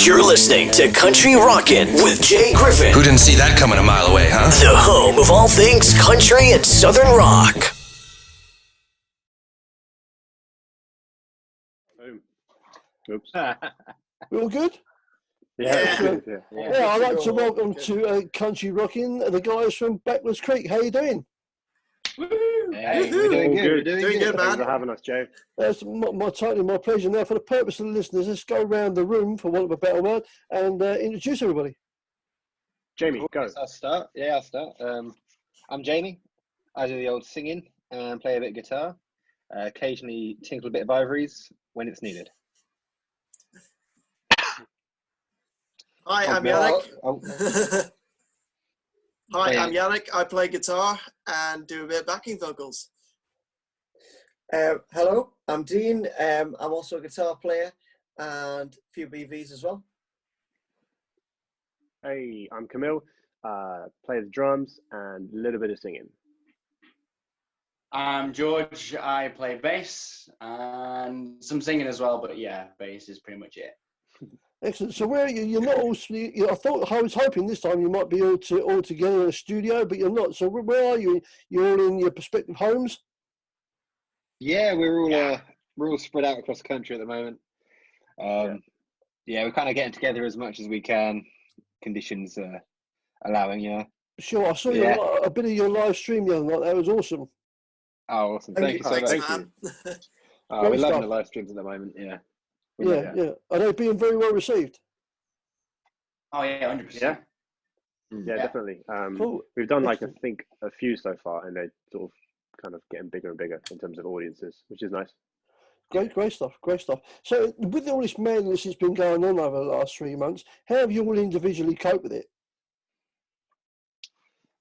You're listening to Country Rockin' with Jay Griffin. Who didn't see that coming a mile away, huh? The home of all things country and southern rock. Oops. We all good? Yeah. I'd like to welcome to Country Rockin' the guys from Backwoods Creek. How you doing? Hey, we're doing good. We're doing good, man. Thanks for having us, Joe. That's totally my pleasure. Now, for the purpose of the listeners, let's go around the room, for want of a better word, and introduce everybody. Jamie, go. I'll start. I'll start. I'm Jamie. I do the old singing and play a bit of guitar. Occasionally tinkle a bit of ivories when it's needed. Hi, I'm Yannick. Oh. Hi, I'm Yannick. I play guitar and do a bit of backing vocals. Hello, I'm Dean. I'm also a guitar player and a few BVs as well. Hey, I'm Camille. Play the drums and a little bit of singing. I'm George. I play bass and some singing as well, but yeah, bass is pretty much it. Excellent. So where are you? You're not all. I was hoping this time you might be all together in a studio, but you're not. So where are you? You're all in your respective homes. Yeah, we're all spread out across the country at the moment. We're kind of getting together as much as we can, conditions allowing. Yeah. Sure. I saw a bit of your live stream the other night. That was awesome. Oh, awesome! Thank you so much. Thanks, man. We're loving the live streams at the moment. Yeah. Yeah. Are they being very well received? Oh yeah, 100%. Yeah, definitely. Cool. We've done I think a few so far, and they're sort of kind of getting bigger and bigger in terms of audiences, which is nice. Great stuff. So with all this madness that's been going on over the last 3 months, how have you all individually coped with it?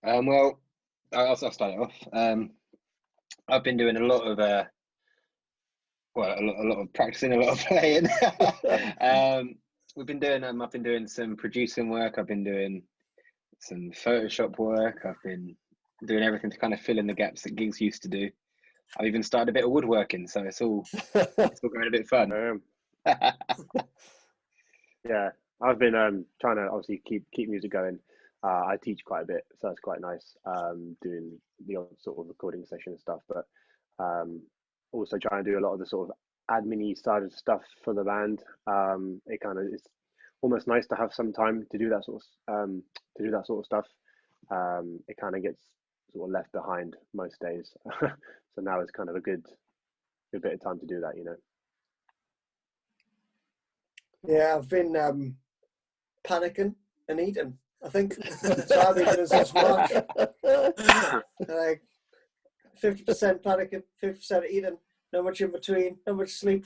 Well, I'll start it off. I've been doing a lot of a lot of practicing, a lot of playing. I've been doing some producing work. I've been doing some Photoshop work. I've been doing everything to kind of fill in the gaps that gigs used to do. I've even started a bit of woodworking, so it's all going a bit fun. Yeah, I've been trying to obviously keep music going. I teach quite a bit, so that's quite nice. Doing the odd sort of recording session and stuff, but also trying to do a lot of the sort of admin-y side of stuff for the band. It kind of is almost nice to have some time to do that sort of stuff. It kind of gets sort of left behind most days, so now it's kind of a good bit of time to do that, you know. Yeah, I've been panicking and eating, I think. So I've been doing this work. Like 50% panicking, 50% eating, not much in between, not much sleep.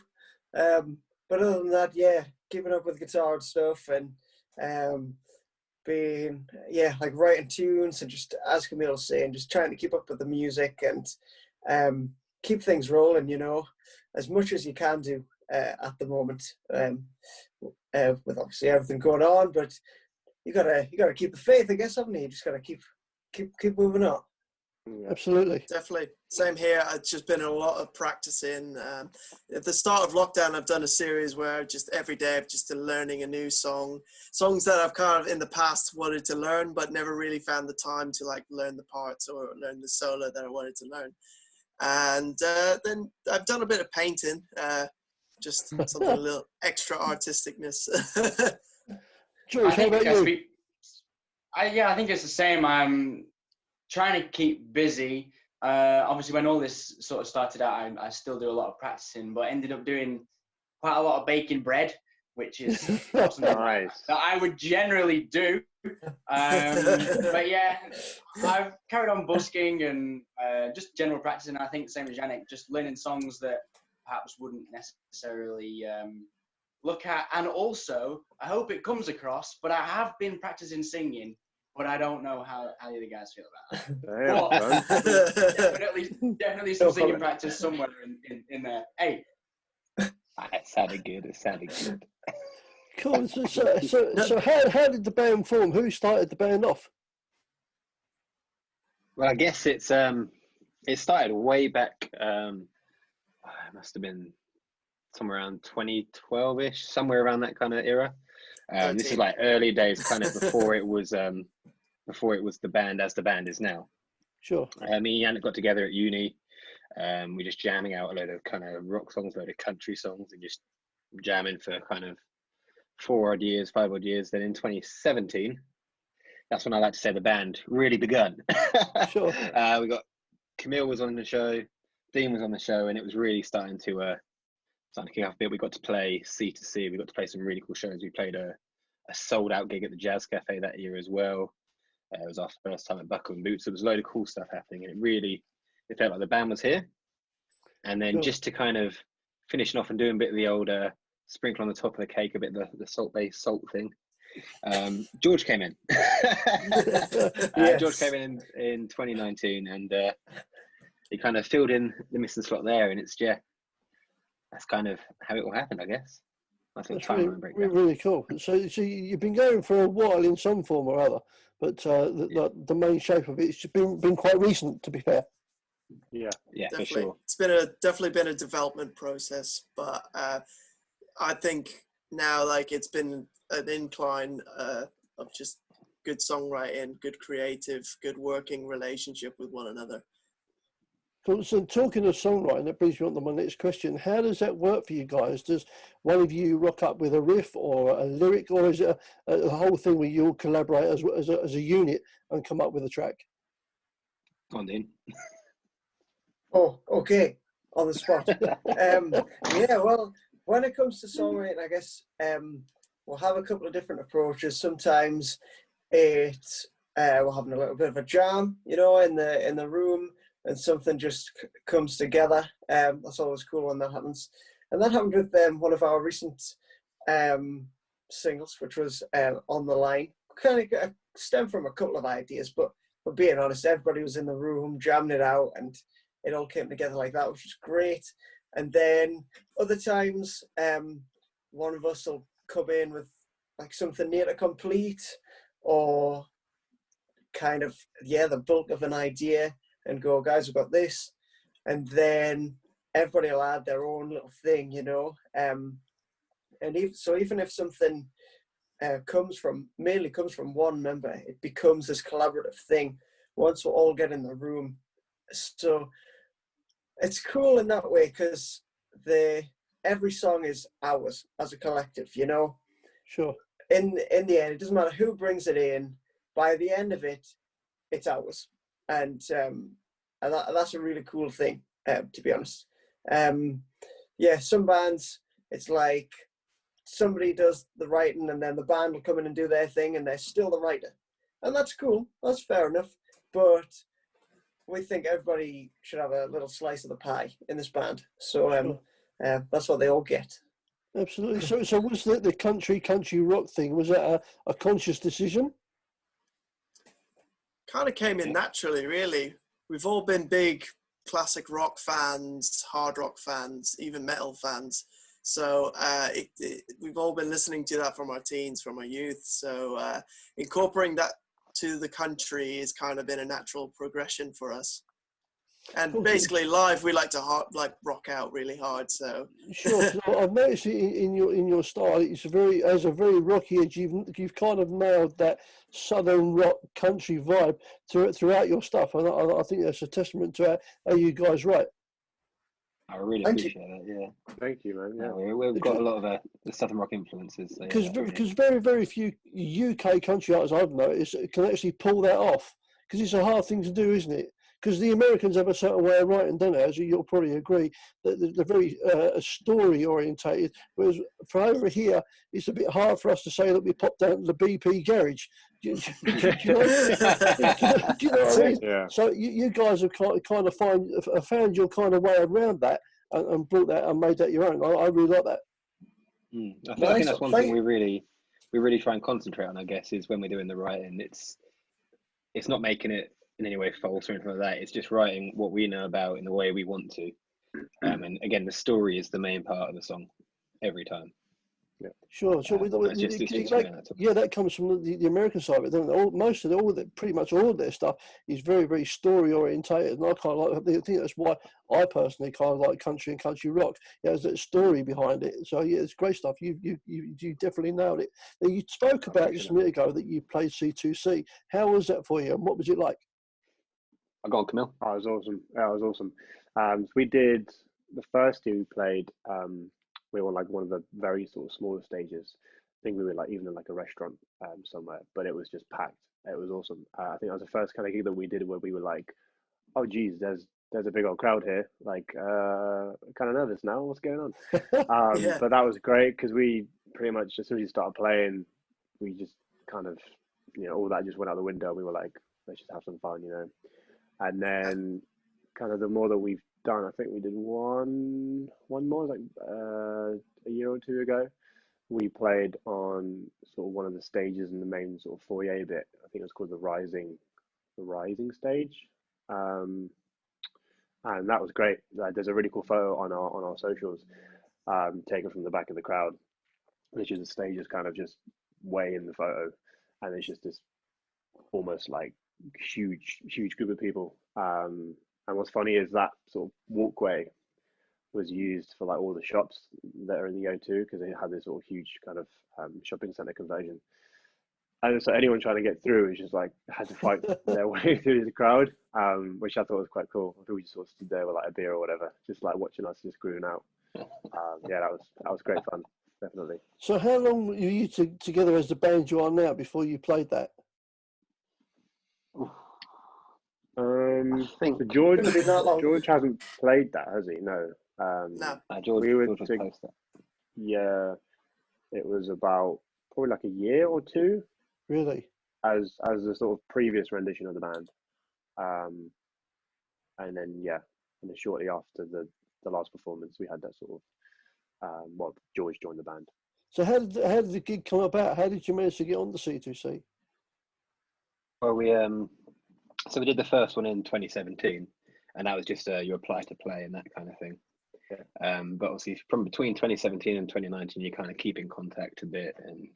But other than that, yeah, keeping up with guitar and stuff, and being like writing tunes and just asking me to sing, just trying to keep up with the music and keep things rolling, you know, as much as you can do at the moment, with obviously everything going on. But you gotta keep the faith, I guess, haven't you? You just gotta keep moving on. Absolutely. Definitely. Same here. It's just been a lot of practicing. At the start of lockdown, I've done a series where just every day I've just been learning a new songs that I've kind of in the past wanted to learn, but never really found the time to like learn the parts or learn the solo that I wanted to learn. And then I've done a bit of painting, just something a little extra artisticness. George, how about you? I think it's the same. I'm trying to keep busy. Obviously, when all this sort of started out, I still do a lot of practicing, but ended up doing quite a lot of baking bread, which is something Nice. that I would generally do. But yeah, I've carried on busking and just general practicing. I think same as Yannick, just learning songs that perhaps wouldn't necessarily look at. And also, I hope it comes across, but I have been practicing singing. But I don't know how the other guys feel about that. Definitely some singing practice somewhere in there. Hey, it sounded good. Cool. So how did the band form? Who started the band off? Well, I guess it started way back. It must have been somewhere around 2012-ish, somewhere around that kind of era. This is like early days, kind of before it was the band as the band is now. Sure. Me and Yannick got together at uni. We're just jamming out a load of kind of rock songs, a load of country songs, and just jamming for kind of 5 odd years. Then in 2017, that's when I like to say the band really begun. Sure. We got Camille was on the show, Dean was on the show, and it was really starting to kick off a bit. We got to play C2C. We got to play some really cool shows. We played a sold out gig at the Jazz Cafe that year as well. It was our first time at Buckle and Boots. There was a load of cool stuff happening, and it felt like the band was here. And then just to kind of finishing off and doing a bit of the old sprinkle on the top of the cake, a bit of the salt-based salt thing. George came in. Yes. George came in 2019, and he kind of filled in the missing slot there, and it's that's kind of how it all happened, I guess. That's really cool. So you've been going for a while in some form or other, but the main shape of it's been quite recent, to be fair. Yeah, definitely. for sure. It's definitely been a development process, but I think now it's been an incline of just good songwriting, good creative, good working relationship with one another. So talking of songwriting, that brings me on to my next question. How does that work for you guys? Does one of you rock up with a riff or a lyric, or is it a whole thing where you all collaborate as a unit and come up with a track? Go on, Dean. Oh, okay. On the spot. Yeah, well, when it comes to songwriting, I guess we'll have a couple of different approaches. Sometimes we're having a little bit of a jam, in the room, and something just comes together. That's always cool when that happens. And that happened with one of our recent singles, which was On the Line. Kind of stemmed from a couple of ideas, but being honest, everybody was in the room jamming it out, and it all came together like that, which was great. And then other times, one of us will come in with something near to complete, or kind of the bulk of an idea, and go, guys, we've got this. And then everybody will add their own little thing, and even if something mainly comes from one member, it becomes this collaborative thing once we all get in the room. So it's cool in that way, because every song is ours as a collective, Sure. In the end, it doesn't matter who brings it in. By the end of it, it's ours, and that's a really cool thing, to be honest. Some bands, it's like somebody does the writing, and then the band will come in and do their thing, and they're still the writer, and that's cool. That's fair enough, but we think everybody should have a little slice of the pie in this band. So that's what they all get. Absolutely. So was the country rock thing, was that a conscious decision? Kind of came in naturally, really. We've all been big classic rock fans, hard rock fans, even metal fans. So we've all been listening to that from our teens, from our youth. So incorporating that to the country has kind of been a natural progression for us. And basically live, we like to rock out really hard. So sure. I've noticed in your style, it's has a very rocky edge. You've kind of nailed that southern rock country vibe throughout your stuff, and I think that's a testament to how you guys write. I really appreciate that. Yeah. Thank you, man. Yeah. We've got a lot of the southern rock influences. Because very, very few UK country artists I've noticed can actually pull that off. Because it's a hard thing to do, isn't it? Because the Americans have a certain way of writing, don't they? As you'll probably agree, that they're very story orientated. Whereas for over here, it's a bit hard for us to say that we pop down to the BP garage. Do you know what I mean? Yeah. So you guys have kind of found your kind of way around that and brought that and made that your own. I really like that. I think that's one thing we really try and concentrate on, I guess, is when we're doing the writing. It's not making it in any way false or anything like that. It's just writing what we know about in the way we want to. And again, the story is the main part of the song every time. Sure. Yeah, that comes from the American side of it. Don't it? Most of pretty much all of their stuff is very, very story orientated, and I kind of like. I think that's why I personally kind of like country and country rock. It has that story behind it. So yeah, it's great stuff. You definitely nailed it. Now, you spoke about just a minute ago that you played C2C. How was that for you, and what was it like? I got on, Camille. Oh, it was awesome. Yeah, it was awesome. So we did the first two we played. We were like one of the very sort of smaller stages. I think we were like even in like a restaurant somewhere, but it was just packed. It was awesome. I think that was the first kind of gig that we did where we were like, oh geez, there's a big old crowd here. Like, kind of nervous now. What's going on? Yeah. But that was great because we pretty much as soon as you started playing, we just kind of, all that just went out the window. We were like, let's just have some fun, And then kind of the more that we've done, I think we did one more, like a year or two ago. We played on sort of one of the stages in the main sort of foyer bit. I think it was called the Rising stage, and that was great. There's a really cool photo on our socials, taken from the back of the crowd, which is the stage is kind of just way in the photo, and it's just this almost like huge group of people. And what's funny is that sort of walkway was used for like all the shops that are in the O2 because it had this sort of huge kind of shopping center conversion. And so anyone trying to get through is just like had to fight their way through the crowd, which I thought was quite cool. I think we just sort of stood there with like a beer or whatever, just like watching us just grooving out. Yeah, that was great fun, definitely. So how long were you together as the band you are now before you played that? I think so George hasn't played that, has he? No. No. George was close to. Yeah, it was about probably like a year or two. Really? As a sort of previous rendition of the band, and then shortly after the last performance, we had that sort of George joined the band. So how did the gig come about? How did you manage to get on the C2C? Well, we did the first one in 2017, and that was just you apply to play and that kind of thing. Yeah. But obviously, from between 2017 and 2019, you kind of keep in contact a bit, and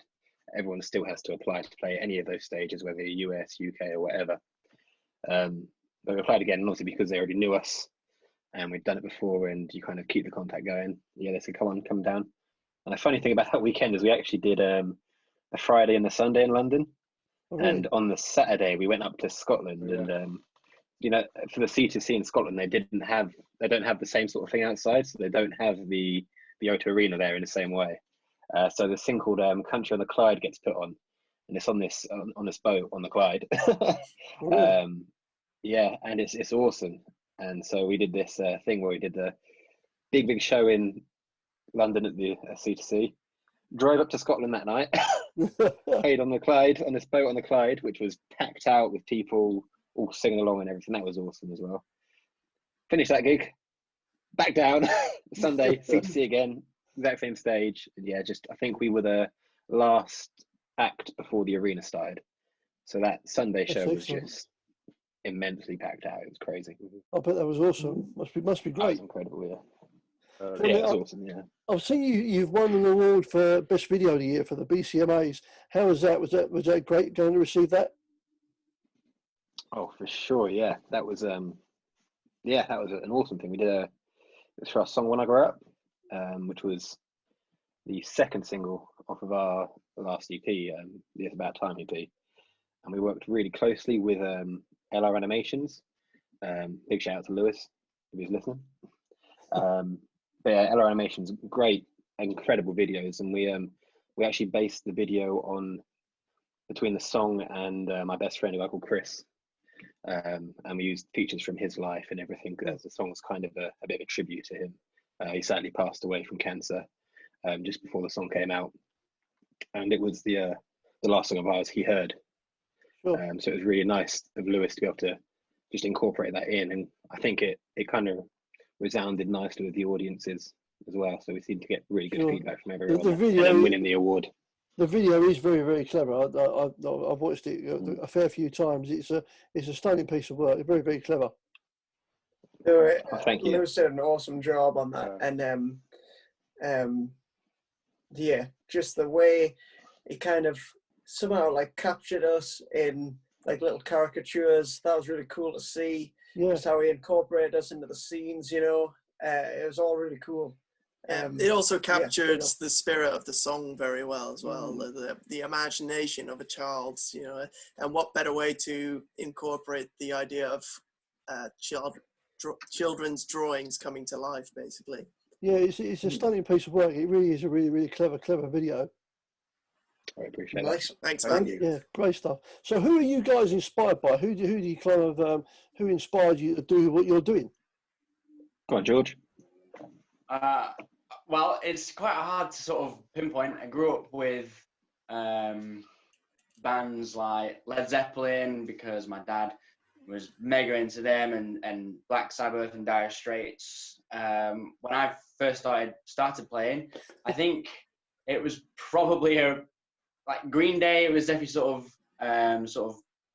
everyone still has to apply to play any of those stages, whether US, UK, or whatever. But we applied again, and obviously because they already knew us, and we'd done it before, and you kind of keep the contact going. Yeah, they said, come down. And the funny thing about that weekend is we actually did a Friday and a Sunday in London. Oh, really? And on the Saturday we went up to Scotland, and for the C2C in Scotland, they don't have the same sort of thing outside, so they don't have the O2 Arena there in the same way. So this thing called Country on the Clyde gets put on, and it's on this boat on the Clyde. Really? Yeah, and it's awesome. And so we did this thing where we did the big show in London at the C2C. Drove up to Scotland that night, played on the Clyde, on this boat on the Clyde, which was packed out with people all singing along and everything. That was awesome as well. Finished that gig, back down, Sunday, C2C again, exact same stage. And yeah, I think we were the last act before the arena started. So that Sunday show was just immensely packed out. It was crazy. I bet that was awesome. Must be great. That was incredible, yeah. Yeah, it was awesome, yeah. I've seen you've won an award for Best Video of the Year for the BCMAs. How was that? Was that great going to receive that? Oh, for sure, yeah. That was an awesome thing. We did it was for our song When I Grow Up, which was the second single off of our last EP, the It's About Time EP. And we worked really closely with LR Animations. Big shout out to Lewis, if he's listening. But yeah, LR Animations, great, incredible videos, and we actually based the video on between the song and my best friend, who I call Chris, and we used features from his life and everything, because the song was kind of a bit of a tribute to him. He sadly passed away from cancer just before the song came out, and it was the last song of ours he heard. Sure. So it was really nice of Lewis to be able to just incorporate that in, and I think it kind of resounded nicely with the audiences as well. So we seemed to get really good feedback from everyone, and then winning the award. The video is very, very clever. I've watched it a fair few times. It's a stunning piece of work. Very, very clever. Thank you. Lewis did an awesome job on that, and yeah, just the way he kind of somehow like captured us in like little caricatures. That was really cool to see. Yeah. Just how he incorporated us into the scenes, you know. It was all really cool. It also captured yeah, the spirit of the song very well as well. The imagination of a child's, you know, and what better way to incorporate the idea of children's drawings coming to life, basically. Yeah, it's a stunning piece of work. It really is a really, really clever video. I appreciate nice. that. Thanks, Thank man. you. Yeah, great stuff. So, who are you guys inspired by? Who do you kind of who inspired you to do what you're doing? Go on, George. Well, it's quite hard to sort of pinpoint. I grew up with bands like Led Zeppelin because my dad was mega into them, and Black Sabbath and Dire Straits. When I first started playing, I think it was probably like Green Day. It was definitely sort of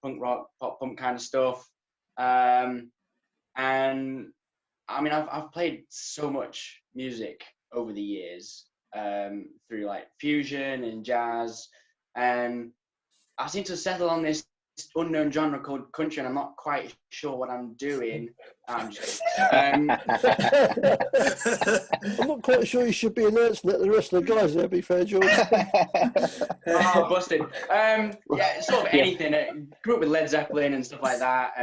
punk rock, pop punk kind of stuff. And I mean, I've played so much music over the years, through like fusion and jazz, and I seem to settle on this unknown genre called country, and I'm not quite sure what I'm doing. I'm not quite sure you should be announcing that to the rest of the guys there, be fair, George. Oh, busted. Yeah, sort of anything. I grew up with Led Zeppelin and stuff like that.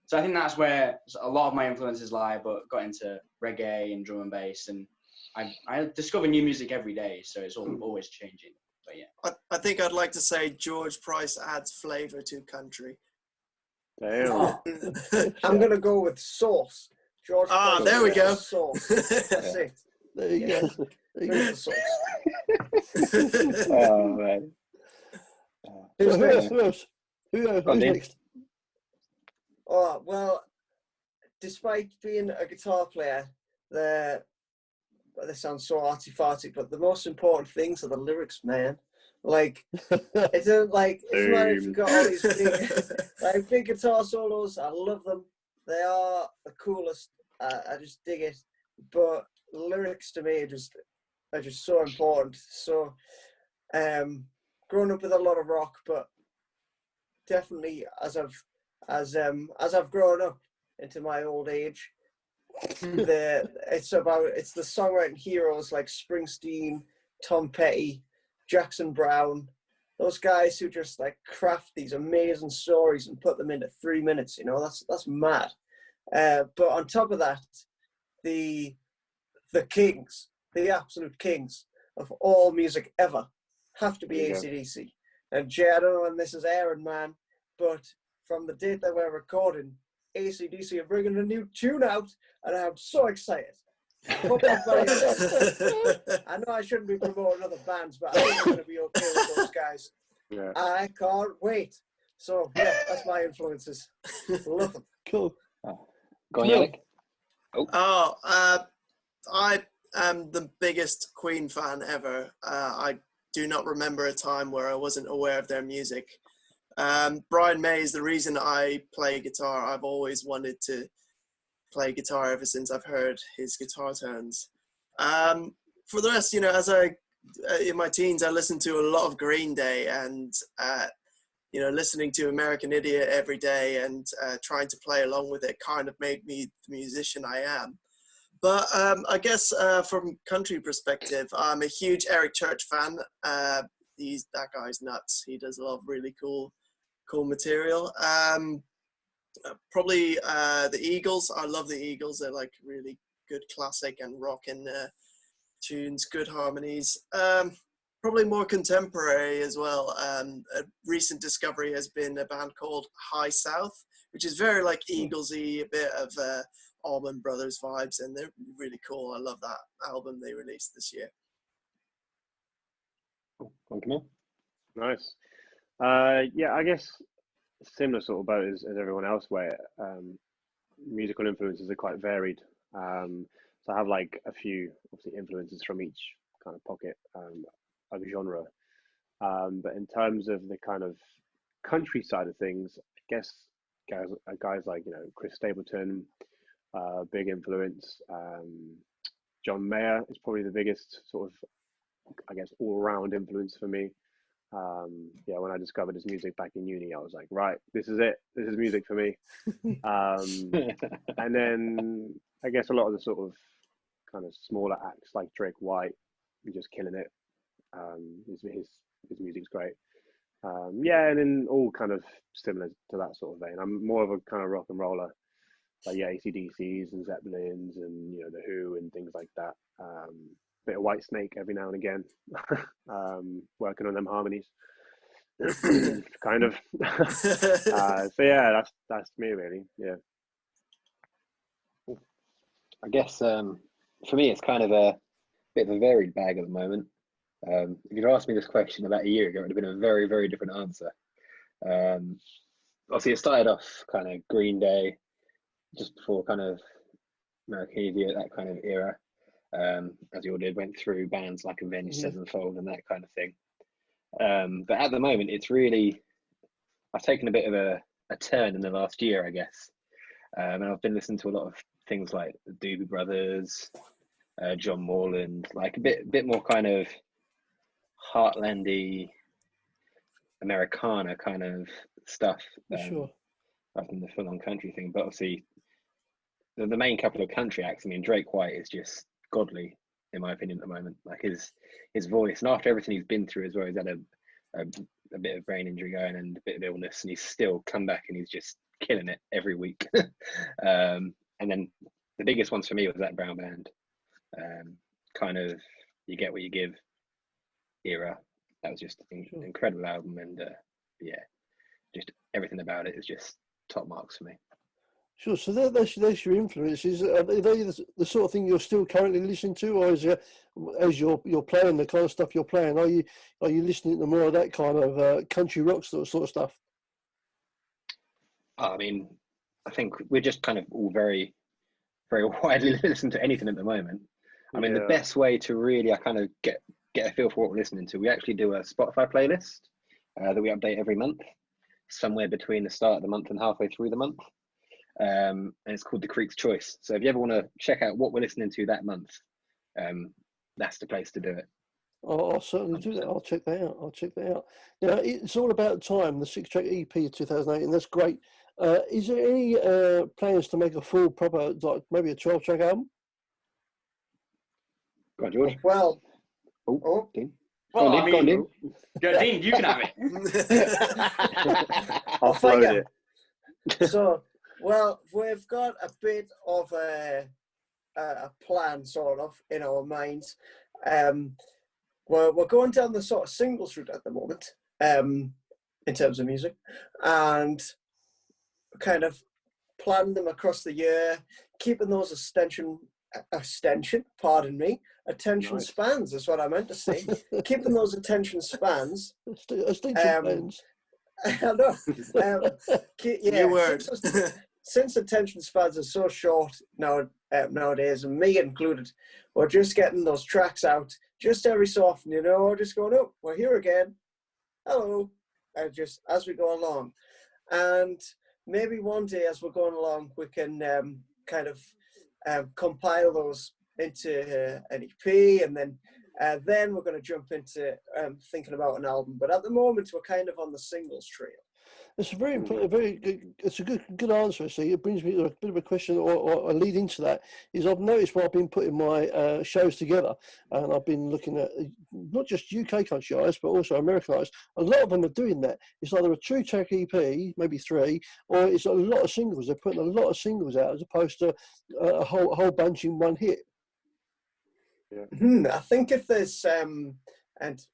So I think that's where a lot of my influences lie, but got into reggae and drum and bass, and I discover new music every day, so it's always changing. But yeah. I think I'd like to say George Brice adds flavour to country. Damn. I'm going to go with sauce. George Price there we go. Sauce. That's it. There you go. There you go. Sauce. Oh, man. So who else? Who's next? Oh, well, despite being a guitar player, this sounds so arty-farty, but the most important things are the lyrics, man. Like, it's like, it's not if you've got all these big guitar solos. I love them. They are the coolest. I just dig it. But lyrics to me are just so important. So, growing up with a lot of rock, but definitely as I've grown up into my old age, it's the songwriting heroes like Springsteen, Tom Petty, Jackson Brown, those guys who just like craft these amazing stories and put them into 3 minutes. You know, that's mad. But on top of that, the kings, the absolute kings of all music ever, have to be AC/DC. And Jay, I don't know when this is airing, man, but from the date that we're recording, AC/DC are bringing a new tune out, and I'm so excited. I know I shouldn't be promoting other bands, but I think I'm going to be okay with those guys. Yeah. I can't wait. So, yeah, that's my influences. Love them. Cool. Go on, Yannick. I am the biggest Queen fan ever. I do not remember a time where I wasn't aware of their music. Brian May is the reason I play guitar. I've always wanted to play guitar ever since I've heard his guitar tones. For the rest, you know, in my teens, I listened to a lot of Green Day, and you know, listening to American Idiot every day and trying to play along with it kind of made me the musician I am. But I guess from country perspective, I'm a huge Eric Church fan. That guy's nuts. He does a lot of really cool material. Probably the Eagles. I love the Eagles. They're like really good classic and rockin' tunes, good harmonies. Probably more contemporary as well. A recent discovery has been a band called High South, which is very like Eaglesy, a bit of Allman Brothers vibes, and they're really cool. I love that album they released this year. Nice. Yeah, I guess similar sort of boat as everyone else, where musical influences are quite varied. So I have like a few obviously influences from each kind of pocket of genre. But in terms of the kind of country side of things, I guess guys like, you know, Chris Stapleton, big influence. John Mayer is probably the biggest sort of I guess, all-round influence for me. Yeah, when I discovered his music back in uni, I was like, right, this is it. This is music for me. And then I guess a lot of the sort of kind of smaller acts like Drake White, just killing it. His music's great. Yeah, and then all kind of similar to that sort of vein. I'm more of a kind of rock and roller, like yeah, AC/DCs and Zeppelins and the Who and things like that. Bit of White Snake every now and again, working on them harmonies, kind of. So yeah, that's me really. Yeah. I guess for me, it's kind of a bit of a varied bag at the moment. If you'd asked me this question about a year ago, it would have been a very, very different answer. Obviously, it started off kind of Green Day, just before kind of American Idiot, that kind of era. As you all did, went through bands like Avenged Sevenfold and that kind of thing. But at the moment, it's really, I've taken a bit of a turn in the last year, I guess. And I've been listening to a lot of things like the Doobie Brothers, John Morland, like a bit more kind of heartlandy Americana kind of stuff. Sure. Rather than the full-on country thing. But obviously, the main couple of country acts, I mean, Drake White is just godly, in my opinion, at the moment. Like his voice, and after everything he's been through as well, he's had a bit of brain injury going and a bit of illness, and he's still come back and he's just killing it every week. And then the biggest ones for me was that Brown Band, kind of You Get What You Give era. That was just an incredible album, and yeah, just everything about it is just top marks for me. Sure. So that's your influences. Are they the sort of thing you're still currently listening to, or is it, as you're playing the kind of stuff you're playing, are you listening to more of that kind of country rock sort of stuff? I mean, I think we're just kind of all very, very widely listen to anything at the moment. I mean, the best way to really kind of get a feel for what we're listening to, we actually do a Spotify playlist that we update every month, somewhere between the start of the month and halfway through the month. And it's called The Creek's Choice. So if you ever want to check out what we're listening to that month, that's the place to do it. I'll certainly do that. I'll check that out. Now, it's all about time, the 6-track EP of 2008, and that's great. Is there any plans to make a full, proper, like maybe a 12-track album? Go on, George. Well, Dean. Well, Go on, Dean. Go, Dean, you can have it. I'll float it. So, well, we've got a bit of a plan, sort of, in our minds. We're going down the sort of singles route at the moment, in terms of music, and kind of planning them across the year, keeping those attention spans is what I meant to say. Keeping those attention spans. Spans. I know. New word. Since attention spans are so short nowadays, and me included, we're just getting those tracks out just every so often, we're just going, oh, we're here again. Hello. And just as we go along. And maybe one day as we're going along, we can kind of compile those into an EP, and then we're going to jump into thinking about an album. But at the moment, we're kind of on the singles trail. It's a very good. It's a good answer. Actually, it brings me to a bit of a question, or a lead into that. Is I've noticed when I've been putting my shows together, and I've been looking at not just UK country artists, but also American artists. A lot of them are doing that. It's either a 2-track EP, maybe 3, or it's a lot of singles. They're putting a lot of singles out as opposed to a whole bunch in one hit. Yeah. I think if there's and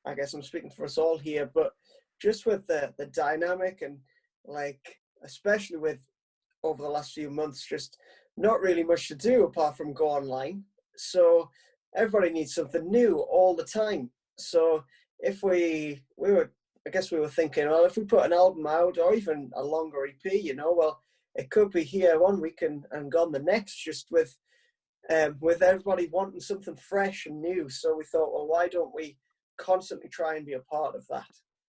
I guess I'm speaking for us all here, but just with the dynamic and like, especially with over the last few months, just not really much to do apart from go online. So everybody needs something new all the time. So if we were thinking, well, if we put an album out or even a longer EP, well, it could be here one week and gone the next, just with everybody wanting something fresh and new. So we thought, well, why don't we constantly try and be a part of that?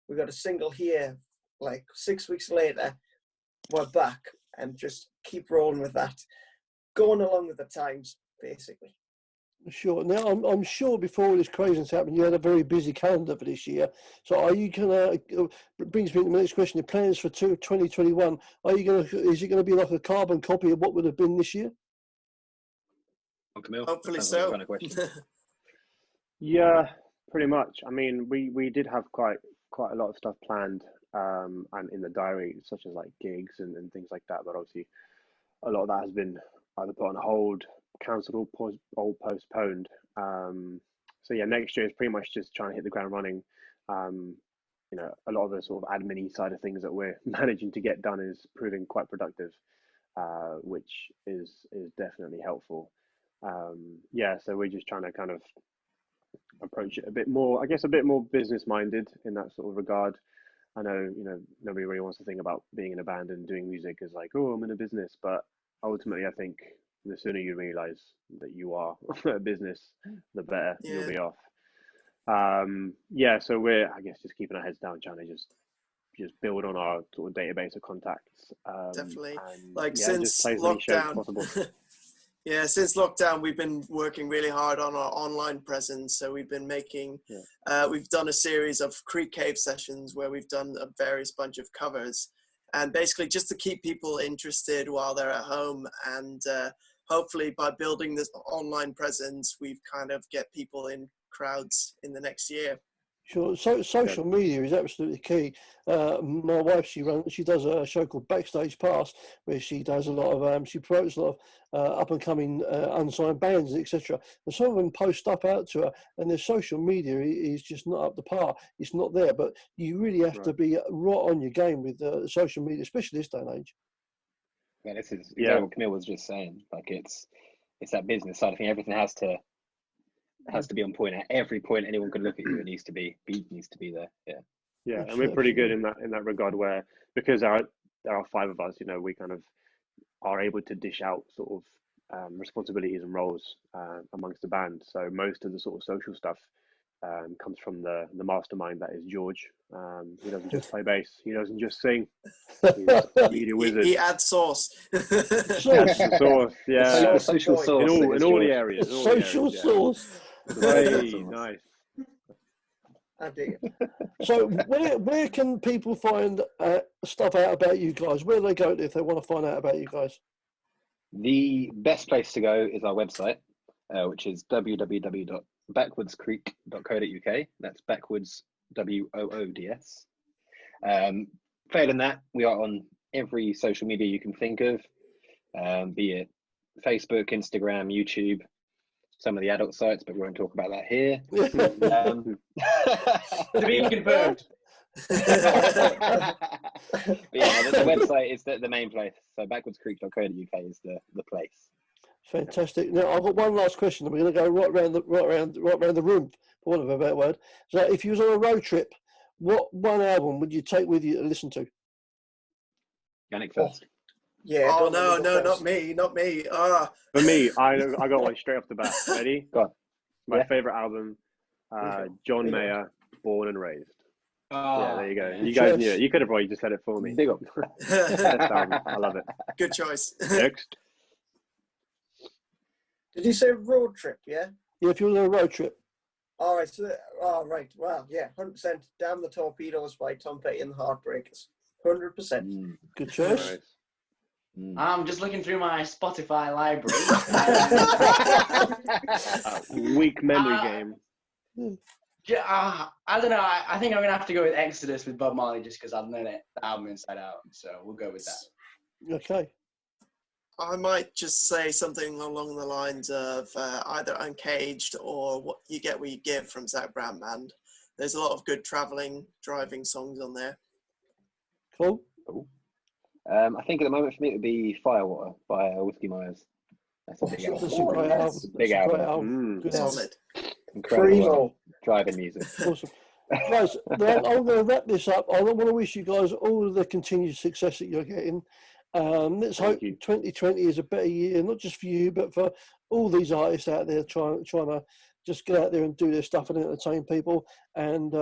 We got a single here, like 6 weeks later, we're back, and just keep rolling with that, going along with the times, basically. Sure. Now, I'm sure before all this craziness happened, you had a very busy calendar for this year. So, are you gonna? Brings me to the next question. The plans for 2021. Are you gonna? Is it gonna be like a carbon copy of what would have been this year? Camille, Hopefully that sounds like so. the kind of question. Yeah, pretty much. I mean, we did have quite a lot of stuff planned, and in the diary, such as like gigs and things like that. But obviously, a lot of that has been either put on hold, cancelled, or postponed. So yeah, next year is pretty much just trying to hit the ground running. You know, a lot of the sort of admin side of things that we're managing to get done is proving quite productive, which is definitely helpful. Yeah, so we're just trying to kind of approach it a bit more, I guess, a bit more business minded in that sort of regard. I know, you know, nobody really wants to think about being in a band and doing music as like, oh, I'm in a business, but ultimately, I think the sooner you realize that you are a business, the better you'll be off. Yeah, so we're, I guess, just keeping our heads down, trying to just build on our sort of database of contacts. Definitely. And, Like yeah, since just play as many shows as lockdown, possible. yeah, since lockdown, we've been working really hard on our online presence. So we've been making, we've done a series of Creek Cave sessions where we've done a various bunch of covers, and basically just to keep people interested while they're at home. And hopefully by building this online presence, we've kind of get people in crowds in the next year. Sure. So social media is absolutely key. My wife, she does a show called Backstage Pass, where she does a lot of she promotes a lot of up and coming unsigned bands, etc. And some of them post stuff out to her, and their social media is just not up to par. It's not there, but you really have to be right on your game with social media, especially this day and age. Yeah, this is exactly what Camille was just saying. Like it's that business side of thing. Everything has to be on point at every point. Anyone can look at you. It needs to be there. Yeah, and we're pretty good in that regard, where because there are five of us, you know, we kind of are able to dish out sort of responsibilities and roles amongst the band. So most of the sort of social stuff comes from the mastermind that is George. He doesn't just play bass. He doesn't just sing. He's a media wizard. He adds sauce. Sauce, yeah. Social sauce in all the areas. Social sauce. Hey, nice. I dig it. So where can people find stuff out about you guys? Where do they go if they want to find out about you guys? The best place to go is our website, which is www.backwoodscreek.co.uk. That's Backwoods, WOODS. Failing that, we are on every social media you can think of, be it Facebook, Instagram, YouTube, some of the adult sites, but we won't talk about that here. To be confirmed. But yeah, the website is the main place. So backwoodscreek.co.uk is the place. Fantastic. Now I've got one last question. We're going to go right around the room, for want of a better word. So, if you was on a road trip, what one album would you take with you to listen to? Yannick first. Yeah. Oh no, not me. For me, I got one straight off the bat. Ready? Go on. My favorite album, John Mayer, Born and Raised. Yeah, there you go. You guys knew it. You could have probably just said it for me. Big up. Best album. I love it. Good choice. Next. Did you say road trip? Yeah. Yeah, if you were on a road trip. All right. So, right. Well, yeah, 100%. Damn the Torpedoes by Tom Petty and the Heartbreakers. 100%. Good choice. Nice. I'm just looking through my Spotify library. Weak memory game. I don't know. I think I'm going to have to go with Exodus with Bob Marley just because I've known the album inside out. So we'll go with that. Okay. I might just say something along the lines of either Uncaged or What You Give from Zach Brown Band. There's a lot of good driving songs on there. Cool. I think at the moment for me it would be Firewater by Whiskey Myers. That's a big album. That's a great album. Big album. Good Solid. Incredible driving music. Awesome. Guys, I'm going to wrap this up. I want to wish you guys all of the continued success that you're getting. Let's hope 2020 is a better year, not just for you, but for all these artists out there trying to just get out there and do their stuff and entertain people. And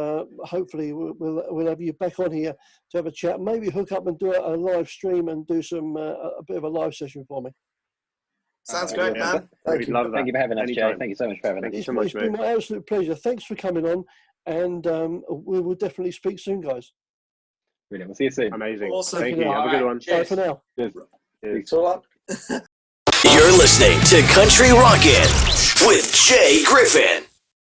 hopefully we'll have you back on here to have a chat. Maybe hook up and do a live stream and do some a bit of a live session for me. Sounds great, Yeah. man. We'd love that. Thank you for having us, Jay. Anytime. Thank you so much for having us. Thank you It's, so much, it's been mate. my absolute pleasure. Thanks for coming on, and we will definitely speak soon, guys. Brilliant. We'll see you soon. Amazing. Awesome. Thank you. Have a good one. Bye for now. Cheers. Cheers. So up. You're listening to Country Rockin' with Jay Griffin.